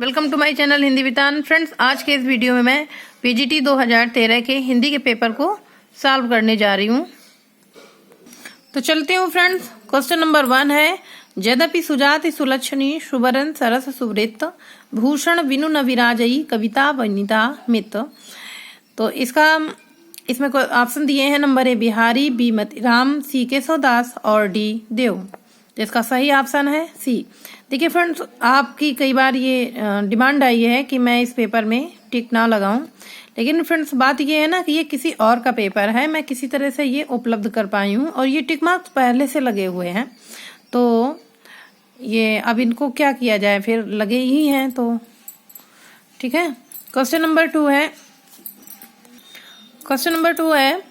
Welcome to my channel Hindi Vitan. Friends, आज के इस वीडियो में मैं पीजीटी 2013 के हिंदी के पेपर को सॉल्व करने जा रही हूँ। तो चलते हूँ फ्रेंड्स। क्वेश्चन नंबर 1 है, यद्यपि सुजाति सुलक्षणी सुवरन सरस सुवृत्त भूषण विनु न विराजई कविता वनिता मित। तो इसमें ऑप्शन दिए हैं। Number A Bihari, B Matiram, C Keshavdas और डी देव। तो इसका सही ऑप्शन है सी। देखिए फ्रेंड्स, आपकी कई बार ये डिमांड आई है कि मैं इस पेपर में टिक ना लगाऊं, लेकिन फ्रेंड्स बात ये है ना कि ये किसी और का पेपर है, मैं किसी तरह से ये उपलब्ध कर पाई हूँ और ये टिक मार्क्स पहले से लगे हुए हैं। तो ये अब इनको क्या किया जाए, फिर लगे ही हैं तो ठीक है। क्वेश्चन नंबर 2 है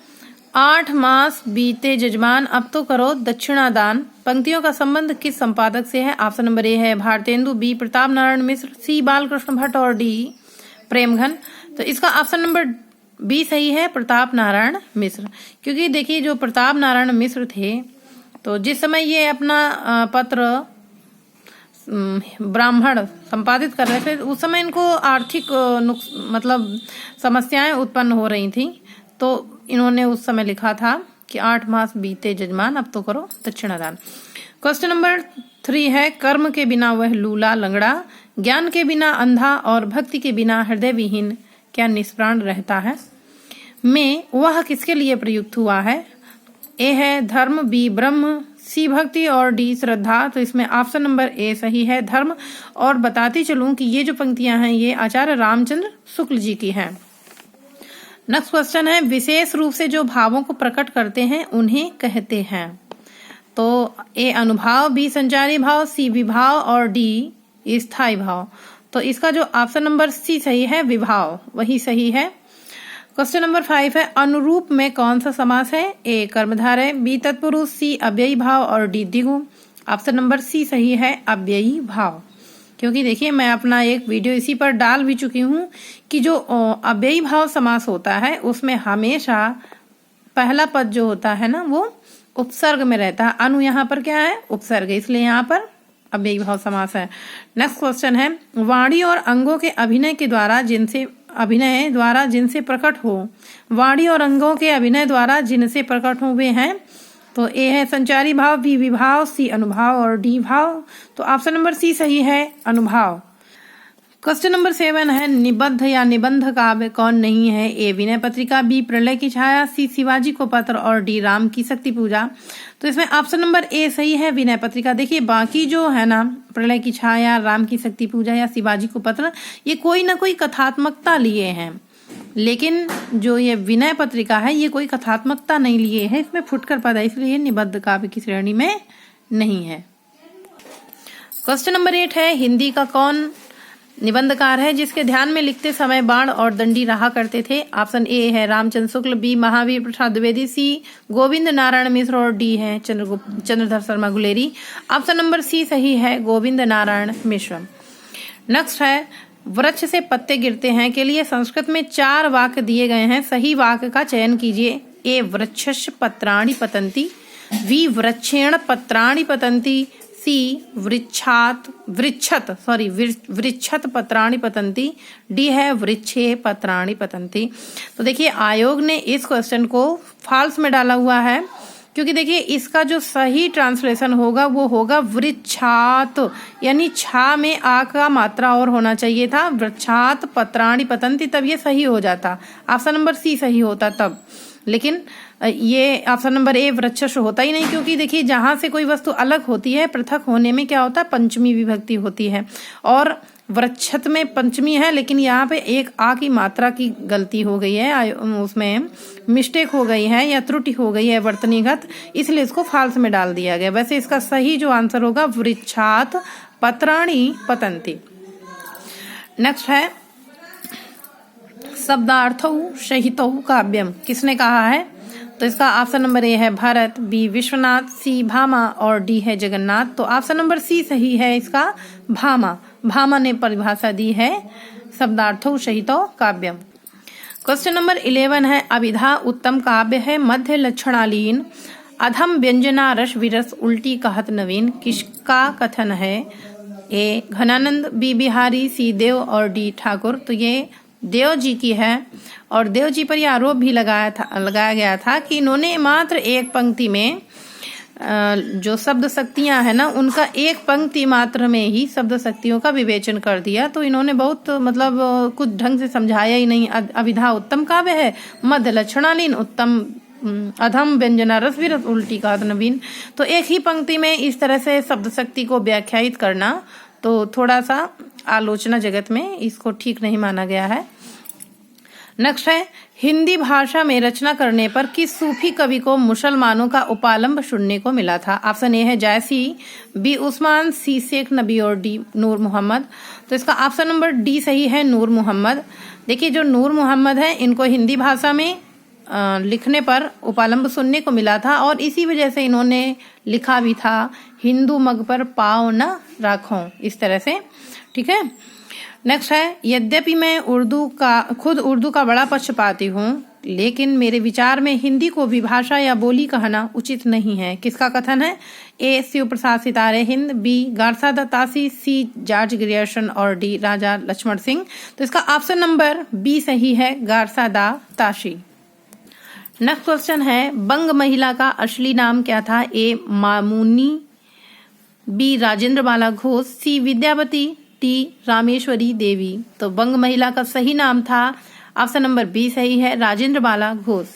8 मास बीते जजमान अब तो करो दक्षिणादान। पंक्तियों का संबंध किस संपादक से है? ऑप्शन नंबर ए है भारतेंदु, बी प्रताप नारायण मिश्र, सी बालकृष्ण भट्ट और डी प्रेमघन। तो इसका ऑप्शन नंबर बी सही है, प्रताप नारायण मिश्र। क्योंकि देखिए जो प्रताप नारायण मिश्र थे, तो जिस समय ये अपना पत्र ब्राह्मण संपादित कर रहे थे, उस समय इनको आर्थिक मतलब समस्याएं उत्पन्न हो रही थी। तो इन्होंने उस समय लिखा था कि 8 मास बीते जजमान अब तो करो दक्षिणादान। क्वेश्चन नंबर 3 है, कर्म के बिना वह लूला लंगड़ा, ज्ञान के बिना अंधा और भक्ति के बिना हृदय विहीन क्या निष्प्राण रहता है? में वह किसके लिए प्रयुक्त हुआ है? ए है धर्म, बी ब्रह्म, सी भक्ति और डी श्रद्धा। तो इसमें ऑप्शन नंबर ए सही है, धर्म। और बताती चलूं कि ये जो पंक्तियां हैं ये आचार्य रामचंद्र शुक्ल जी की हैं। नेक्स्ट क्वेश्चन है, विशेष रूप से जो भावों को प्रकट करते हैं उन्हें कहते हैं। तो ए अनुभव, बी संचारी भाव, सी विभाव और डी स्थायी भाव। तो इसका जो ऑप्शन नंबर सी सही है, विभाव, वही सही है। क्वेश्चन नंबर 5 है, अनुरूप में कौन सा समास है? ए कर्मधारय, बी तत्पुरुष, सी अव्ययी भाव और डी द्विगु। ऑप्शन नंबर सी सही है, अव्ययी भाव। क्योंकि देखिए मैं अपना एक वीडियो इसी पर डाल भी चुकी हूँ कि जो अव्ययी भाव समास होता है उसमें हमेशा पहला पद जो होता है ना वो उपसर्ग में रहता है। अनु यहाँ पर क्या है? उपसर्ग, इसलिए यहाँ पर अव्ययी भाव समास है। नेक्स्ट क्वेश्चन है, वाणी और अंगों के अभिनय द्वारा जिनसे प्रकट हो, वाणी और अंगों के अभिनय द्वारा जिनसे प्रकट हुए हैं। तो ए है संचारी भाव, बी विभाव, सी अनुभाव और डी भाव। तो ऑप्शन नंबर सी सही है, अनुभाव। क्वेश्चन नंबर 7 है, निबद्ध या निबंध काव्य कौन नहीं है? ए विनय पत्रिका, बी प्रलय की छाया, सी शिवाजी को पत्र और डी राम की शक्ति पूजा। तो इसमें ऑप्शन नंबर ए सही है, विनय पत्रिका। देखिए बाकी जो है ना, प्रलय की छाया, राम की शक्ति पूजा या शिवाजी को पत्र, ये कोई ना कोई कथात्मकता लिए हैं, लेकिन जो ये विनय पत्रिका है ये कोई कथात्मकता नहीं लिए है, इसमें फुटकर पद है, इसलिए निबद्ध काव्य की श्रेणी में नहीं है। क्वेश्चन नंबर 8 है, हिंदी का कौन निबंधकार है जिसके ध्यान में लिखते समय बाण और दंडी रहा करते थे? ऑप्शन ए है रामचंद्र शुक्ल, बी महावीर प्रसाद द्विवेदी, सी गोविंद नारायण मिश्र और डी है Chandradhar Sharma Guleri. Option number C सही है, गोविंद नारायण मिश्र। नेक्स्ट है, वृक्ष से पत्ते गिरते हैं के लिए संस्कृत में 4 वाक्य दिए गए हैं, सही वाक्य का चयन कीजिए। ए वृक्षस्य पत्राणि पतन्ति, बी वृक्षेण पत्राणि पतन्ति, सी वृक्षत पत्राणि पतन्ति, डी है वृक्षे पत्राणि पतन्ति। तो देखिए आयोग ने इस क्वेश्चन को फॉल्स में डाला हुआ है, क्योंकि देखिए इसका जो सही ट्रांसलेशन होगा वो होगा वृक्षात, यानी छा में आ का मात्रा और होना चाहिए था, वृक्षात पत्राणि पतन्ति, तब ये सही हो जाता, ऑप्शन नंबर सी सही होता तब। लेकिन ये ऑप्शन नंबर ए वृक्षश होता ही नहीं, क्योंकि देखिए जहां से कोई वस्तु अलग होती है, पृथक होने में क्या होता है? पंचमी विभक्ति होती है, और वृक्षत में पंचमी है, लेकिन यहाँ पे एक आ की मात्रा की गलती हो गई है, उसमें मिस्टेक हो गई है या त्रुटि हो गई है वर्तनीगत, इसलिए इसको फाल्स में डाल दिया गया। वैसे इसका सही जो आंसर होगा वृक्षात पत्राणि पतन्ति। नेक्स्ट है, शब्दार्थौ सहितौ काव्यम किसने कहा है? तो इसका ऑप्शन नंबर ए है भारत, बी विश्वनाथ, सी भामा और डी है जगन्नाथ। तो ऑप्शन नंबर सी सही है, इसका भामा ने परिभाषा दी है शब्दार्थौ सहितौ काव्यम। क्वेश्चन नंबर 11 है, अभिधा उत्तम काव्य है, मध्य लक्षणालीन, अधम व्यंजना रस विरस उल्टी कहत नवीन, किसका कथन है? ए घनानंद, बी बिहारी, सी देव और डी ठाकुर। तो ये देव जी की है और देव जी पर यह आरोप भी लगाया गया था कि इन्होंने मात्र एक पंक्ति में जो शब्द शक्तियां है ना, उनका एक पंक्ति मात्र में ही शब्द शक्तियों का विवेचन कर दिया। तो इन्होंने बहुत मतलब कुछ ढंग से समझाया ही नहीं। अभिधा उत्तम काव्य है, मध्य लक्षणालीन, उत्तम अधम, व्यंजना रस विरस, उल्टी का नवीन। तो एक ही पंक्ति में इस तरह से शब्द शक्ति को व्याख्यायित करना तो थोड़ा सा आलोचना जगत में इसको ठीक नहीं माना गया है। नेक्स्ट है, हिंदी भाषा में रचना करने पर किस सूफी कवि को मुसलमानों का उपालंब सुनने को मिला था? ऑप्शन ए है जायसी, बी उस्मान, सी शेख नबी और डी नूर मोहम्मद। तो इसका ऑप्शन नंबर डी सही है, नूर मोहम्मद। देखिए जो नूर मोहम्मद है, इनको हिंदी भाषा में लिखने पर उपालंब सुनने को मिला था और इसी वजह से इन्होंने लिखा भी था, हिंदू मग पर पाँव न रखो, इस तरह से। ठीक है। नेक्स्ट है, यद्यपि मैं खुद उर्दू का बड़ा पक्षपाती हूँ, लेकिन मेरे विचार में हिंदी को विभाषा या बोली कहना उचित नहीं है। किसका कथन है? ए शिव प्रसाद सितारे Hind, B गारसा दत्तासी, C George Grierson और डी राजा लक्ष्मण सिंह। तो इसका ऑप्शन नंबर बी सही है, गारसा दाताशी। नेक्स्ट क्वेश्चन है, बंग महिला का असली नाम क्या था? ए मामूनी, बी राजेंद्र बाला घोष, सी विद्यावती, टी रामेश्वरी देवी। तो बंग महिला का सही नाम था, ऑप्शन नंबर बी सही है, राजेंद्र बाला घोष।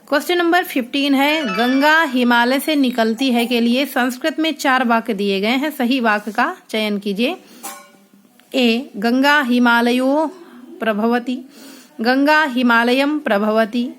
क्वेश्चन नंबर 15 है, गंगा हिमालय से निकलती है के लिए संस्कृत में 4 वाक्य दिए गए हैं, सही वाक्य का चयन कीजिए। ए गंगा हिमालयो प्रभवती, गंगा हिमालयम प्रभवती,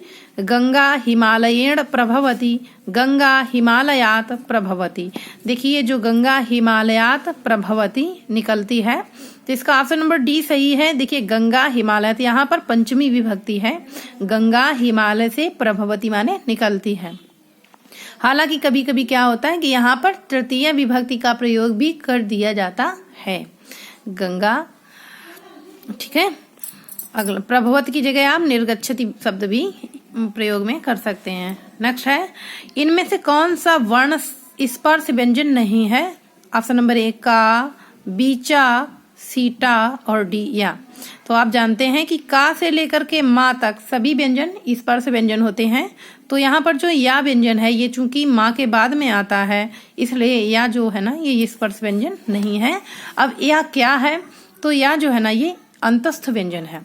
गंगा हिमालयेण प्रभवती, गंगा हिमालयात प्रभवती। देखिए जो गंगा हिमालयात प्रभवती निकलती है, तो इसका ऑप्शन नंबर डी सही है। देखिए गंगा हिमालयात, यहाँ पर पंचमी विभक्ति है, गंगा हिमालय से प्रभवती माने निकलती है। हालांकि कभी कभी क्या होता है कि यहाँ पर तृतीय विभक्ति का प्रयोग भी कर दिया जाता है, गंगा। ठीक है। अगला, प्रभवती की जगह आप निर्गच्छति शब्द भी प्रयोग में कर सकते हैं। नेक्स्ट है, इनमें से कौन सा वर्ण स्पर्श व्यंजन नहीं है? ऑप्शन नंबर ए का, बीचा, सीटा और डी या। तो आप जानते हैं कि का से लेकर के माँ तक सभी व्यंजन स्पर्श व्यंजन होते हैं। तो यहाँ पर जो या व्यंजन है, ये चूंकि माँ के बाद में आता है, इसलिए या जो है ना ये स्पर्श व्यंजन नहीं है। अब या क्या है? तो या जो है ना ये अंतस्थ व्यंजन है।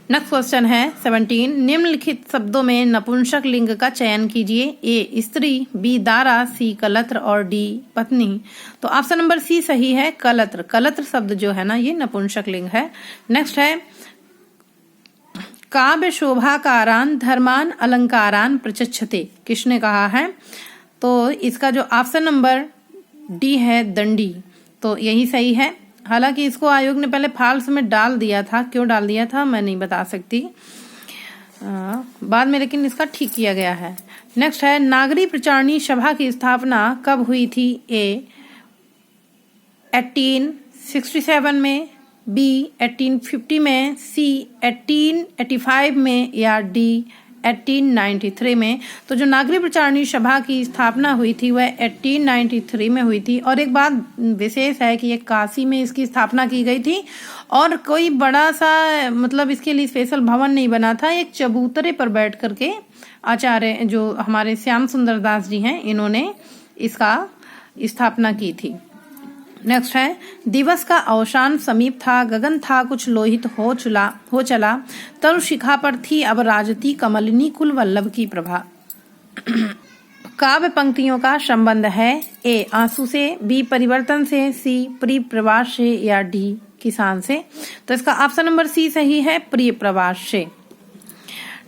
नेक्स्ट क्वेश्चन है 17, निम्नलिखित शब्दों में नपुंसक लिंग का चयन कीजिए। ए स्त्री, बी दारा, सी कलत्र और डी पत्नी। तो ऑप्शन नंबर सी सही है, कलत्र। कलत्र शब्द जो है ना ये नपुंसक लिंग है। नेक्स्ट है, काव्य शोभाकारान धर्मान अलंकारान प्रचक्षते, किसने कहा है? तो इसका जो ऑप्शन नंबर डी है, दंडी। तो यही सही है। हालांकि इसको आयोग ने पहले फाल्स में डाल दिया था, क्यों डाल दिया था मैं नहीं बता सकती बाद में, लेकिन इसका ठीक किया गया है। नेक्स्ट है, नागरी प्रचारणी सभा की स्थापना कब हुई थी? ए 1867 में, बी 1850 में, सी 1885 में या डी 1893 में। तो जो नागरिक प्रचारणी सभा की स्थापना हुई थी वह 1893 में हुई थी। और एक बात विशेष है कि ये काशी में इसकी स्थापना की गई थी और कोई बड़ा सा मतलब इसके लिए स्पेशल भवन नहीं बना था। एक चबूतरे पर बैठ करके आचार्य जो हमारे श्याम सुंदर दास जी हैं, इन्होंने इसका स्थापना की थी। नेक्स्ट है, दिवस का अवसान समीप था, गगन था कुछ लोहित हो चला, तरु शिखा पर थी अब राजती कमलिनी कुल वल्लभ की प्रभा। काव्य पंक्तियों का संबंध है, ए आंसू से, बी परिवर्तन से, सी प्रिय प्रवास से या डी किसान से। तो इसका ऑप्शन नंबर सी सही है, प्रिय प्रवास से।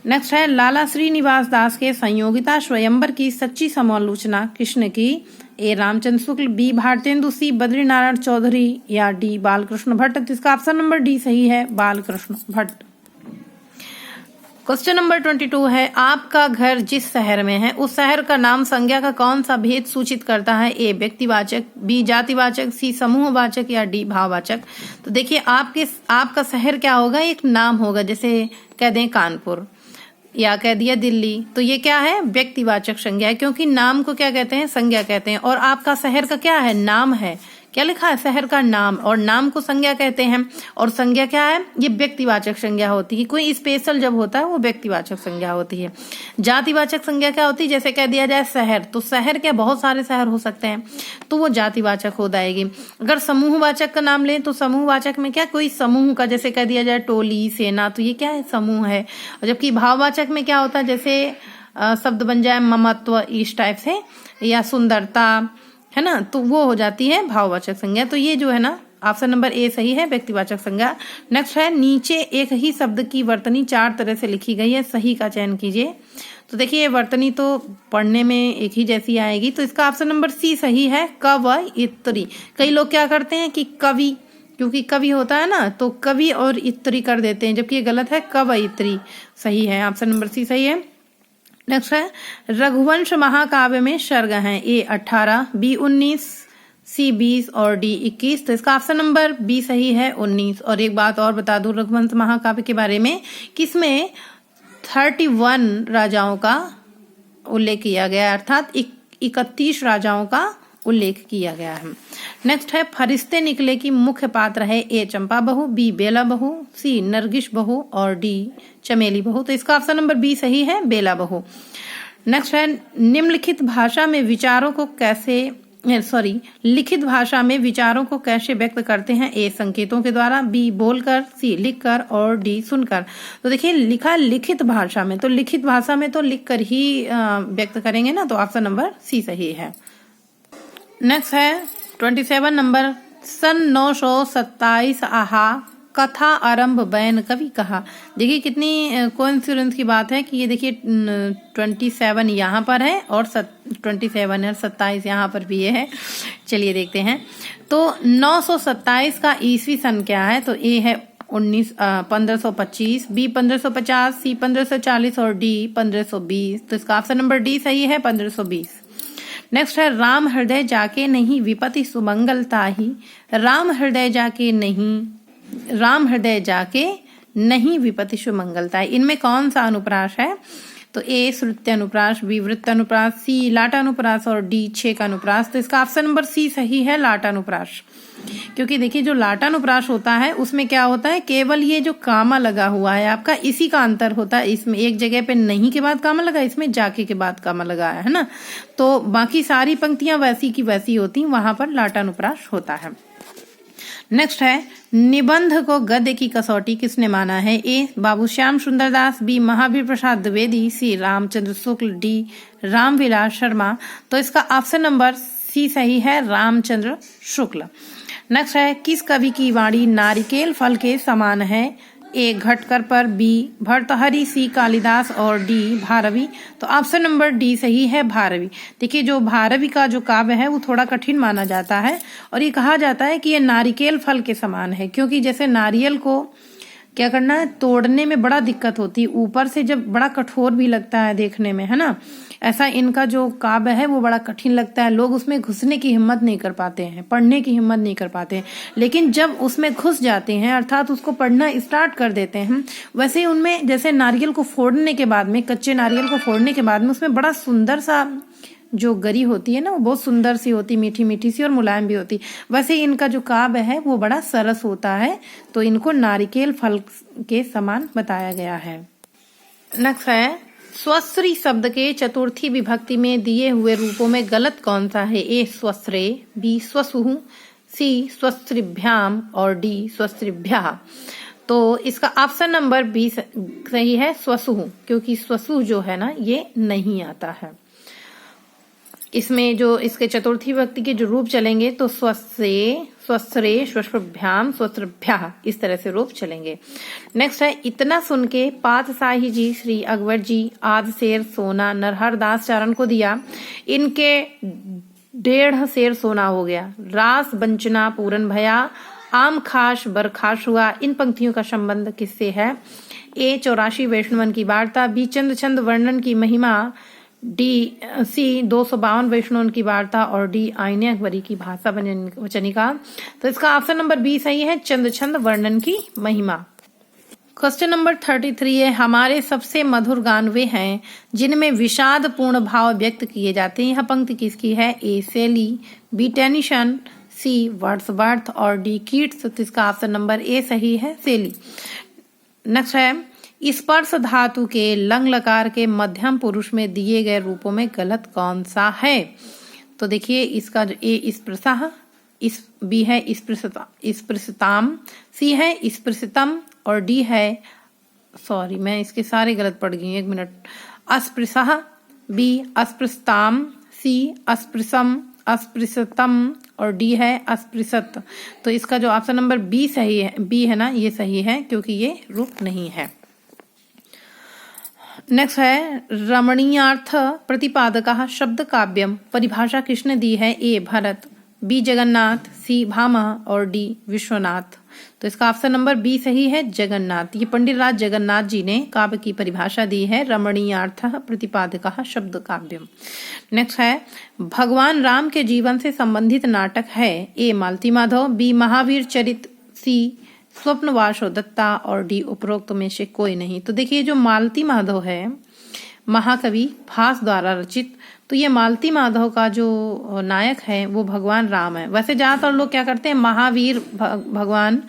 नेक्स्ट है, लाला श्रीनिवास दास के संयोगिता स्वयंवर की सच्ची समालोचना किसने की? ए रामचंद्र शुक्ल, बी भारतेंदु, सी बद्रीनारायण चौधरी या डी बालकृष्ण भट्ट। तो इसका ऑप्शन नंबर डी सही है, बालकृष्ण भट्ट। क्वेश्चन नंबर 22 है, आपका घर जिस शहर में है उस शहर का नाम संज्ञा का कौन सा भेद सूचित करता है? ए व्यक्तिवाचक, बी जातिवाचक, सी समूहवाचक या डी भाववाचक। तो देखिए आपका शहर क्या होगा? एक नाम होगा, जैसे कह दें कानपुर या कह दिया दिल्ली, तो ये क्या है? व्यक्तिवाचक संज्ञा है, क्योंकि नाम को क्या कहते हैं? संज्ञा कहते हैं। और आपका शहर का क्या है? नाम है, क्या लिखा है, शहर का नाम, और नाम को संज्ञा कहते हैं। और संज्ञा क्या है, ये व्यक्तिवाचक संज्ञा होती है, कोई स्पेशल जब होता है वो व्यक्तिवाचक संज्ञा होती है। जातिवाचक संज्ञा क्या होती है, जैसे कह दिया जाए शहर, तो शहर क्या बहुत सारे शहर हो सकते हैं, तो वो जातिवाचक हो जाएगी। अगर समूहवाचक का नाम लें तो समूहवाचक में क्या, कोई समूह का, जैसे कह दिया जाए टोली, सेना, तो ये क्या है, समूह है। और जबकि भाववाचक में क्या होता है, जैसे शब्द बन जाए ममत्व, इस टाइप से, या सुंदरता, है ना, तो वो हो जाती है भाववाचक संज्ञा। तो ये जो है ना ऑप्शन नंबर ए सही है, व्यक्तिवाचक संज्ञा। नेक्स्ट है, नीचे एक ही शब्द की वर्तनी 4 तरह से लिखी गई है, सही का चयन कीजिए। तो देखिए वर्तनी तो पढ़ने में एक ही जैसी आएगी, तो इसका ऑप्शन नंबर सी सही है, कवयित्री। कई लोग क्या करते हैं कि कवि, क्योंकि कवि होता है ना, तो कवि और इत्री कर देते हैं, जबकि ये गलत है, कवयित्री सही है, ऑप्शन नंबर सी सही है। नेक्स्ट है, रघुवंश महाकाव्य में सर्ग हैं, ए 18, बी 19, सी 20 और डी 21। तो इसका ऑप्शन नंबर बी सही है, 19। और एक बात और बता दूं रघुवंश महाकाव्य के बारे में, किसमें 31 राजाओं का उल्लेख किया गया है, अर्थात 31 राजाओं का उल्लेख किया गया है। नेक्स्ट है, फरिश्ते निकले की मुख्य पात्र है, ए चंपा बहू, बी बेला बहू, सी नरगिस बहू और डी चमेली बहू। तो इसका ऑप्शन नंबर बी सही है, बेला बहू। नेक्स्ट है, निम्नलिखित भाषा में विचारों को कैसे लिखित भाषा में विचारों को कैसे व्यक्त करते हैं, ए संकेतों के द्वारा, बी बोलकर, सी लिखकर और डी सुनकर। तो देखिए लिखा लिखित भाषा में, तो लिखित भाषा में तो लिखकर ही व्यक्त करेंगे ना, तो ऑप्शन नंबर सी सही है। नेक्स्ट है 27 नंबर, सन 927 आहा कथा आरंभ बैन कवि कहा। देखिए कितनी कोइंसिडेंस की बात है कि ये देखिए 27 यहाँ पर है और 27 है, 27 यहाँ पर भी ये है। चलिए देखते हैं, तो 927 का ईस्वी सन क्या है, तो ए है 1525, बी 1550, सी 1540 और डी 1520। तो इसका ऑप्शन नंबर डी सही है, 1520। नेक्स्ट है, राम हृदय जाके नहीं विपति सुमंगल ताही। राम हृदय जाके नहीं विपति सुमंगल ताही, इनमें कौन सा अनुप्रास है, तो ए श्रुत्य अनुप्रास, बी वृत्त अनुप्रास, सी लाटा अनुप्रास और डी छेक अनुप्रास। तो इसका ऑप्शन नंबर सी सही है, लाटा अनुप्रास। क्योंकि देखिए जो लाटा अनुप्रास होता है उसमें क्या होता है, केवल ये जो कामा लगा हुआ है आपका, इसी का अंतर होता है। इसमें एक जगह पे नहीं के बाद कामा लगा, इसमें जाके के बाद कामा लगा है ना, तो बाकी सारी पंक्तियां वैसी की वैसी होती, वहां पर लाटा अनुप्रास होता है। नेक्स्ट है, निबंध को गद्य की कसौटी किसने माना है, ए बाबूश्याम सुंदरदास, बी महावीर प्रसाद द्विवेदी, सी रामचंद्र शुक्ल, डी रामविलास शर्मा। तो इसका ऑप्शन नंबर सी सही है, रामचंद्र शुक्ल। नेक्स्ट है, किस कवि की वाणी नारिकेल फल के समान है, ए घटकर पर, बी भर्तहरि, सी कालिदास और डी भारवी। तो ऑप्शन नंबर डी सही है, भारवी। देखिए जो भारवी का जो काव्य है वो थोड़ा कठिन माना जाता है, और ये कहा जाता है कि ये नारिकेल फल के समान है, क्योंकि जैसे नारियल को क्या करना है, तोड़ने में बड़ा दिक्कत होती है, ऊपर से जब बड़ा कठोर भी लगता है देखने में, है ना, ऐसा इनका जो काव्य है वो बड़ा कठिन लगता है, लोग उसमें घुसने की हिम्मत नहीं कर पाते हैं, पढ़ने की हिम्मत नहीं कर पाते हैं। लेकिन जब उसमें घुस जाते हैं, अर्थात उसको पढ़ना स्टार्ट कर देते हैं, वैसे ही उनमें जैसे नारियल को फोड़ने के बाद में, कच्चे नारियल को फोड़ने के बाद में उसमें बड़ा सुंदर सा जो गरी होती है ना, वो बहुत सुंदर सी होती, मीठी मीठी सी और मुलायम भी होती। वैसे इनका जो काव्य है वो बड़ा सरस होता है, तो इनको नारिकेल फल के समान बताया गया है। नेक्स्ट है, स्वश्री शब्द के चतुर्थी विभक्ति में दिए हुए रूपों में गलत कौन सा है, ए स्वश्रे, बी स्वसुहु, सी स्वश्रिभ्याम और डी स्वश्रिभ्या। तो इसका ऑप्शन नंबर बी सही है, स्वसुहु, क्योंकि स्वसुह जो है ना ये नहीं आता है। इसमें जो इसके चतुर्थी विभक्ति के जो रूप चलेंगे तो स्वस्रे, स्वश्रे, स्वश्रभ्याम, स्वश्रभ्या, इस तरह से रूप चलेंगे। नेक्स्ट है, इतना सुन के पातशाही जी श्री अकबर जी आध सेर सोना नरहर दास चारण को दिया, इनके 1.5 सेर सोना हो गया, रास बंचना पूरन भया, आम खास बरखाश हुआ। इन पंक्तियों का संबंध किससे है, ए 84 वैष्णवन की वार्ता, बी चंद छंद वर्णन की महिमा, डी सी 252 वैष्णवन की वार्ता और डी आईने अकबरी की भाषा वचनिका। तो इसका ऑप्शन नंबर बी सही है, चंद छंद वर्णन की महिमा। क्वेश्चन नंबर 33 है, हमारे सबसे मधुर गान वे हैं जिनमें विषाद पूर्ण भाव व्यक्त किए जाते हैं। यह पंक्ति किसकी है, ए शैली, बी टेनिसन, सी वर्ड्सवर्थ और डी कीट्स। तो इसका ऑप्शन नंबर ए सही है, सेली। नेक्स्ट है स्पर्श धातु के लंग लकार के मध्यम पुरुष में दिए गए रूपों में गलत कौन सा है? तो देखिए इसका जो ए स्पृशः, इस बी है स्पृशताम, सी है स्पृशतम और डी है, सॉरी मैं इसके सारे गलत पढ़ गई, एक मिनट, अस्पृशः, बी अस्पृशताम, सी अस्पृशम, अस्पृशतम और डी है अस्पृशत। तो इसका जो ऑप्शन नंबर बी सही है, बी है ना, ये सही है क्योंकि ये रूप नहीं है। नेक्स्ट है रमणीयार्थ प्रतिपादकः शब्द काव्यम। परिभाषा किसने दी है? ए भरत, बी जगन्नाथ, सी भामह और डी विश्वनाथ। तो इसका ऑप्शन नंबर बी सही है, जगन्नाथ। ये पंडित राज जगन्नाथ जी ने काव्य की परिभाषा दी है, रमणीयार्थ प्रतिपादकः शब्द काव्यम। नेक्स्ट है भगवान राम के जीवन से संबंधित नाटक है? ए मालती माधव, बी महावीर चरित, सी स्वप्नवासो दत्ता और डी उपरोक्त में से कोई नहीं। तो देखिए जो मालती माधव है महाकवि भास द्वारा रचित, तो ये मालती माधव का जो नायक है वो भगवान राम है। वैसे ज्यादातर लोग क्या करते हैं महावीर भगवान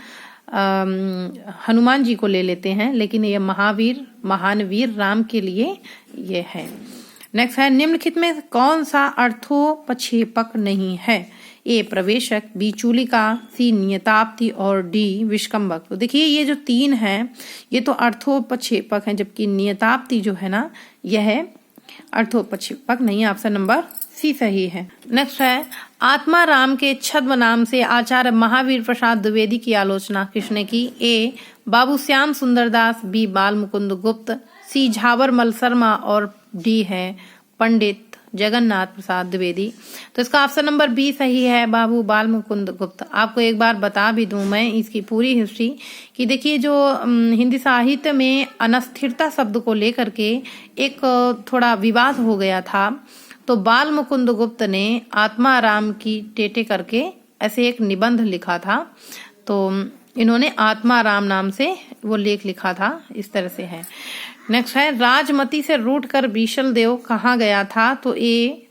हनुमान जी को ले लेते हैं, लेकिन ये महावीर महान वीर राम के लिए ये है। नेक्स्ट है निम्नलिखित में कौन सा अर्थोपक्षेपक नहीं है? ए प्रवेशक, बी चूलिका, सी नियताप्ति और डी विष्कंभक। तो देखिए ये जो तीन हैं ये तो अर्थोपक्षेपक हैं, जबकि नियताप्ति जो है ना यह अर्थोपक्षेपक नहीं। ऑप्शन नंबर सी सही है। नेक्स्ट है आत्मा राम के छद्म नाम से आचार्य महावीर प्रसाद द्विवेदी की आलोचना किसने की? ए बाबू श्याम सुंदरदास, बी बाल मुकुंद गुप्त, सी झावर मल शर्मा और डी है पंडित जगन्नाथ प्रसाद द्विवेदी। तो इसका ऑप्शन नंबर बी सही है, बाबू बाल मुकुंद गुप्त। आपको एक बार बता भी दूं मैं इसकी पूरी हिस्ट्री कि देखिए जो हिंदी साहित्य में अनस्थिरता शब्द को लेकर के एक थोड़ा विवाद हो गया था, तो बाल मुकुंद गुप्त ने आत्मा राम की टेटे करके ऐसे एक निबंध लिखा था। तो इन्होंने आत्मा राम नाम से वो लेख लिखा था, इस तरह से है। नेक्स्ट है राजमती से रूट कर बीशल देव कहाँ गया था? तो ए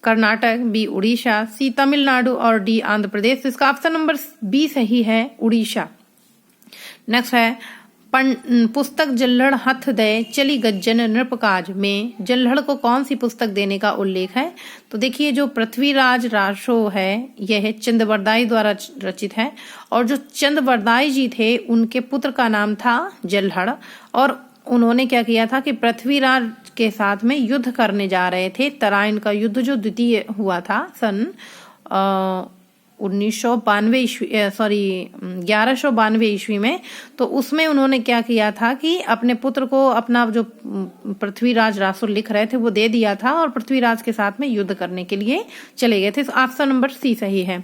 कर्नाटक, बी उड़ीसा, सी तमिलनाडु और डी आंध्र प्रदेश। तो इसका ऑप्शन नंबर बी सही है, उड़ीसा। नेक्स्ट है पुस्तक जल्हड़ हथ दे चली गज्जन नृपकाज में जल्हड़ को कौन सी पुस्तक देने का उल्लेख है? तो देखिए जो पृथ्वीराज रासो है यह चंद्रवरदाई द्वारा रचित है, और जो चंद्रवरदाई जी थे उनके पुत्र का नाम था जल्हड़, और उन्होंने क्या किया था कि पृथ्वीराज के साथ में युद्ध करने जा रहे थे। तराइन का युद्ध जो द्वितीय हुआ था सन 1192 ईस्वी में, तो उसमें उन्होंने क्या किया था कि अपने पुत्र को अपना जो पृथ्वीराज रासो लिख रहे थे वो दे दिया था और पृथ्वीराज के साथ में युद्ध करने के लिए चले गए थे। ऑप्शन नंबर सी सही है।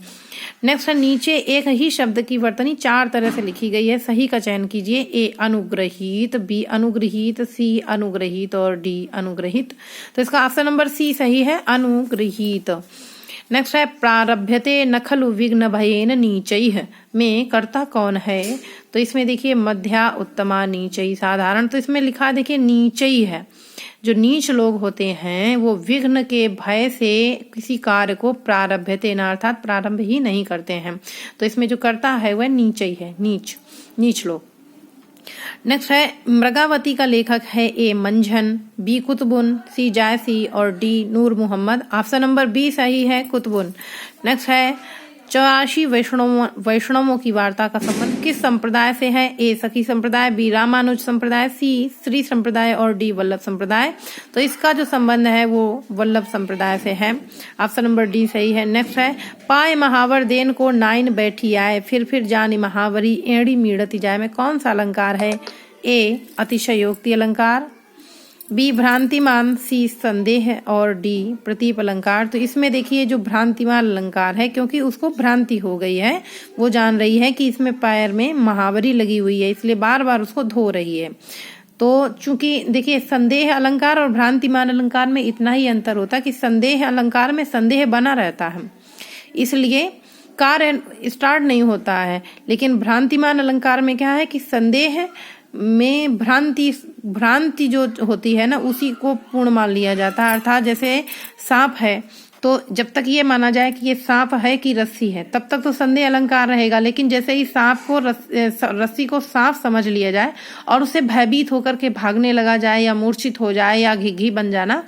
नेक्स्ट है नीचे एक ही शब्द की वर्तनी 4 तरह से लिखी गई है, सही का चयन कीजिए। ए अनुग्रहित, बी अनुग्रहित, सी अनुग्रहित और डी अनुग्रहित। तो इसका ऑप्शन नंबर सी सही है, अनुग्रहित। नेक्स्ट है प्रारभ्यते न खलु विघ्न भयेन नीचैः में कर्ता कौन है? तो इसमें देखिए मध्या उत्तमा नीचई साधारण। तो इसमें लिखा देखिए नीचई है। जो नीच लोग होते हैं वो विघ्न के भय से किसी कार्य को प्रारभ्यते न अर्थात प्रारंभ ही नहीं करते हैं। तो इसमें जो कर्ता है वह नीचई है, नीच लोग। नेक्स्ट है मृगावती का लेखक है ए मंझन, बी कुतुबुन, सी जायसी और डी नूर मोहम्मद। ऑप्शन नंबर बी सही है, कुतुबुन। नेक्स्ट है 84 वैष्णवों की वार्ता का संबंध किस संप्रदाय से है? ए सखी संप्रदाय, बी रामानुज संप्रदाय, सी श्री संप्रदाय और डी वल्लभ संप्रदाय। तो इसका जो संबंध है वो वल्लभ संप्रदाय से है। ऑप्शन नंबर डी सही है। नेक्स्ट है पाए महावर देन को नाइन बैठी आए फिर जानी महावरी एड़ी मीड़ती जाए में कौन सा अलंकार है? ए अतिशयोक्ति अलंकार, बी भ्रांतिमान, सी संदेह और डी प्रतीप अलंकार। तो इसमें देखिए जो भ्रांतिमान अलंकार है क्योंकि उसको भ्रांति हो गई है, वो जान रही है कि इसमें पैर में महावरी लगी हुई है इसलिए बार बार उसको धो रही है। तो चूंकि देखिए संदेह अलंकार और भ्रांतिमान अलंकार में इतना ही अंतर होता है कि संदेह अलंकार में संदेह बना रहता है इसलिए कार्य स्टार्ट नहीं होता है, लेकिन भ्रांतिमान अलंकार में क्या है कि संदेह में भ्रांति जो होती है ना उसी को पूर्ण मान लिया जाता है। अर्थात जैसे सांप है तो जब तक ये माना जाए कि ये सांप है कि रस्सी है तब तक तो संदेह अलंकार रहेगा, लेकिन जैसे ही सांप को रस्सी को सांप समझ लिया जाए और उसे भयभीत होकर के भागने लगा जाए या मूर्छित हो जाए या घी बन जाना,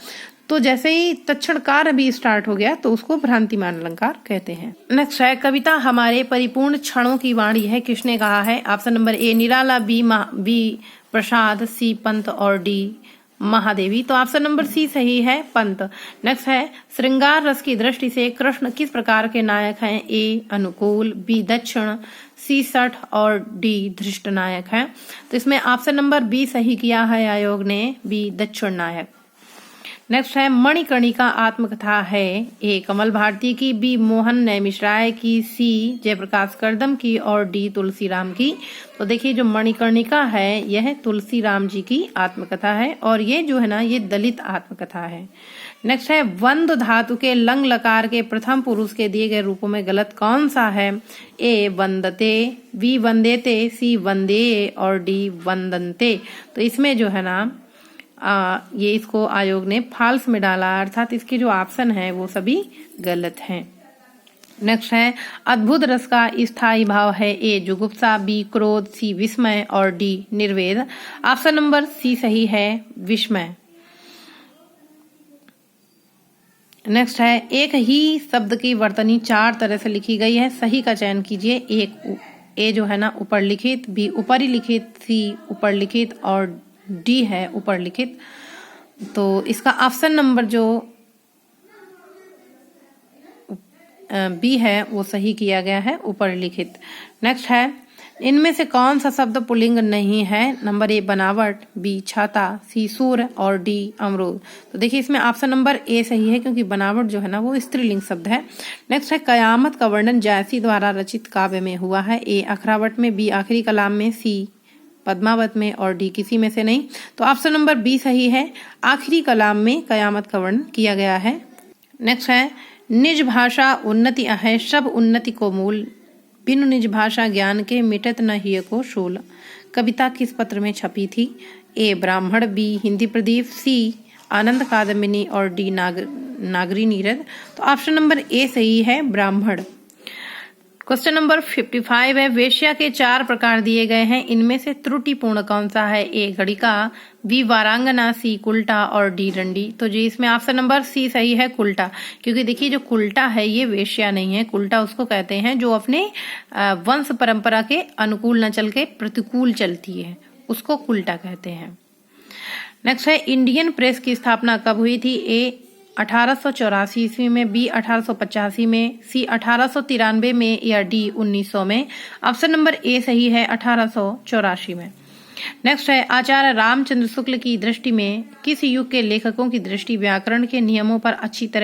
तो जैसे ही तत्क्षण कार्य भी स्टार्ट हो गया तो उसको भ्रांतिमान अलंकार कहते हैं। नेक्स्ट है कविता हमारे परिपूर्ण क्षणों की वाणी है, किसने कहा है? Option number A Nirala, B Prasad, C Pant और डी महादेवी। तो ऑप्शन नंबर सी सही है, पंत। नेक्स्ट है श्रृंगार रस की दृष्टि से कृष्ण किस प्रकार के नायक हैं? ए अनुकूल, बी दक्षिण, सी सठ और डी धृष्ट नायक हैं। तो इसमें ऑप्शन नंबर बी सही किया है आयोग ने, बी दक्षिण नायक। नेक्स्ट है मणिकर्णिका आत्मकथा है, ए कमल भारती की, बी मोहन नैमिषराय की, सी जयप्रकाश करदम की और डी तुलसीराम की। तो देखिए जो मणिकर्णिका है यह तुलसीराम जी की आत्मकथा है और ये जो है ना ये दलित आत्मकथा है। नेक्स्ट है वंद धातु के लंग लकार के प्रथम पुरुष के दिए गए रूपों में गलत कौन सा है? ए वंदते, बी वंदेते, सी वंदे और डी वंदनते। तो इसमें जो है ना ये इसको आयोग ने फाल्स में डाला, अर्थात इसके जो ऑप्शन है वो सभी गलत हैं। नेक्स्ट है अद्भुत रस का स्थायी भाव है, ए जुगुप्सा, बी क्रोध, सी विस्मय और डी निर्वेद। ऑप्शन नंबर सी सही है, विस्मय। नेक्स्ट है एक ही शब्द की वर्तनी 4 तरह से लिखी गई है, सही का चयन कीजिए। एक ए जो है ना ऊपर लिखित, बी ऊपरी लिखित, सी ऊपर लिखित और डी है ऊपर लिखित। तो इसका ऑप्शन नंबर जो बी है वो सही किया गया है, ऊपर लिखित। नेक्स्ट है इनमें से कौन सा शब्द पुल्लिंग नहीं है? नंबर ए बनावट, बी छाता, सी सूर्य और डी अमरूद। तो देखिए इसमें ऑप्शन नंबर ए सही है क्योंकि बनावट जो है ना वो स्त्रीलिंग शब्द है। नेक्स्ट है कयामत का वर्णन जायसी द्वारा रचित काव्य में हुआ है, ए अखरावट में, बी आखिरी कलाम में, सी पद्मावत में और डी किसी में से नहीं। तो ऑप्शन नंबर बी सही है, आखिरी कलाम में कयामत का वर्णन किया गया है। नेक्स्ट है निज भाषा उन्नति है, सब उन्नति को मूल, बिनु निज भाषा ज्ञान के मिटत न हिय को शूल। कविता किस पत्र में छपी थी? ए ब्राह्मण, बी हिंदी प्रदीप, सी आनंद कादम्बिनी और डी नागरी नीरद। तो ऑप्शन नंबर ए सही है, ब्राह्मण। क्वेश्चन नंबर 55 है वेश्या के 4 प्रकार दिए गए हैं, इनमें से त्रुटिपूर्ण कौन सा है? ए गणिका, बी वारांगना, सी कुल्टा और डी रंडी। तो जी इसमें ऑप्शन नंबर सी सही है, कुल्टा। क्योंकि देखिए जो कुल्टा है ये वेश्या नहीं है, कुल्टा उसको कहते हैं जो अपने वंश परंपरा के अनुकूल न चल के प्रतिकूल चलती है, उसको कुल्टा कहते हैं। नेक्स्ट है इंडियन प्रेस की स्थापना कब हुई थी? ए 1884 ईस्वी में, बी 1885 में, सी 1893 में या डी 1900 में। ऑप्शन नंबर ए सही है, 1884 में। नेक्स्ट है आचार्य रामचंद्र शुक्ल की दृष्टि में किस युग के लेखकों की दृष्टि व्याकरण के नियमों पर अच्छी तरह